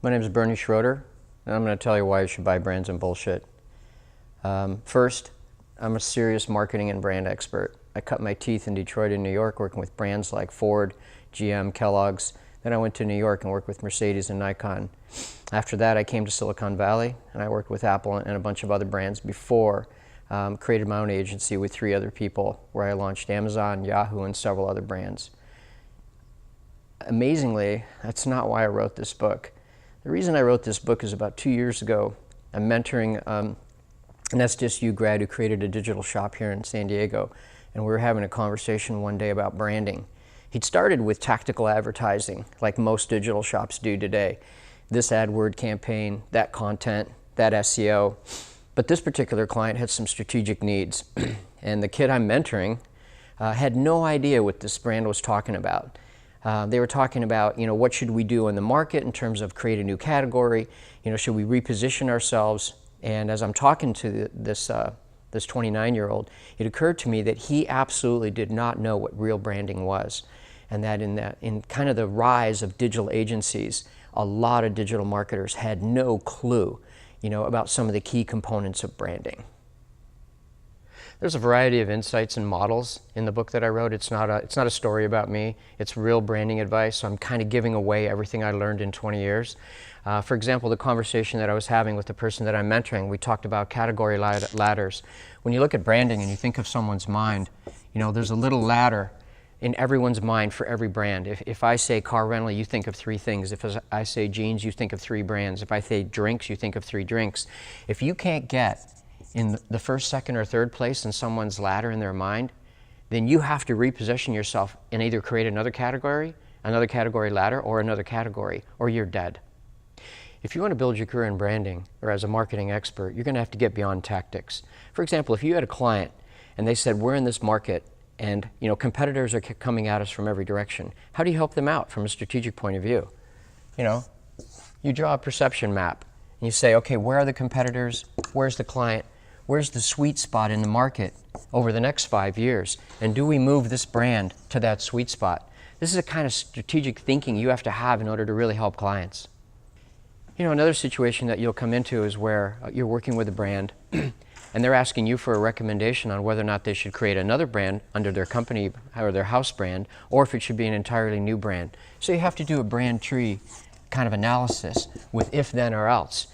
My name is Bernie Schroeder, and I'm going to tell you why you should buy brands and bullshit. First, I'm a serious marketing and brand expert. I cut my teeth in Detroit and New York working with brands like Ford, GM, Kellogg's. Then I went to New York and worked with Mercedes and Nikon. After that, I came to Silicon Valley, and I worked with Apple and a bunch of other brands before created my own agency with 3 other people where I launched Amazon, Yahoo, and several other brands. Amazingly, that's not why I wrote this book. The reason I wrote this book is about 2 years ago, I'm mentoring an SDSU grad who created a digital shop here in San Diego, and we were having a conversation one day about branding. He'd started with tactical advertising, like most digital shops do today. This AdWord campaign, that content, that SEO. But this particular client had some strategic needs, and the kid I'm mentoring had no idea what this brand was talking about. They were talking about, what should we do in the market in terms of create a new category? Should we reposition ourselves? And as I'm talking to this 29-year-old, it occurred to me that he absolutely did not know what real branding was, and that in kind of the rise of digital agencies, a lot of digital marketers had no clue, about some of the key components of branding. There's a variety of insights and models in the book that I wrote. It's not a story about me. It's real branding advice. So I'm kind of giving away everything I learned in 20 years. For example, the conversation that I was having with the person that I'm mentoring, we talked about category ladders. When you look at branding and you think of someone's mind, there's a little ladder in everyone's mind for every brand. If I say car rental, you think of 3 things. If I say jeans, you think of 3 brands. If I say drinks, you think of 3 drinks. If you can't get in the first, second, or third place in someone's ladder in their mind, then you have to reposition yourself and either create another category ladder, or another category, or you're dead. If you want to build your career in branding or as a marketing expert, you're going to have to get beyond tactics. For example, if you had a client and they said, we're in this market and competitors are coming at us from every direction, how do you help them out from a strategic point of view? You draw a perception map and you say, okay, where are the competitors? Where's the client? Where's the sweet spot in the market over the next 5 years? And do we move this brand to that sweet spot? This is a kind of strategic thinking you have to have in order to really help clients. Another situation that you'll come into is where you're working with a brand and they're asking you for a recommendation on whether or not they should create another brand under their company or their house brand, or if it should be an entirely new brand. So you have to do a brand tree kind of analysis with if, then, or else.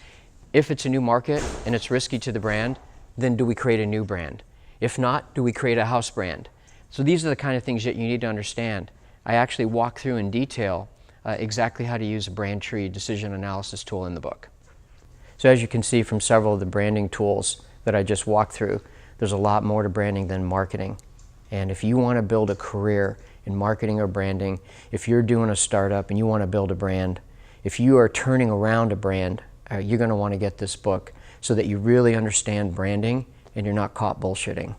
If it's a new market and it's risky to the brand, then do we create a new brand? If not, do we create a house brand? So these are the kind of things that you need to understand. I actually walk through in detail exactly how to use a brand tree decision analysis tool in the book. So as you can see from several of the branding tools that I just walked through, there's a lot more to branding than marketing. And if you want to build a career in marketing or branding, if you're doing a startup and you want to build a brand, if you are turning around a brand, you're going to want to get this book so that you really understand branding and you're not caught bullshitting.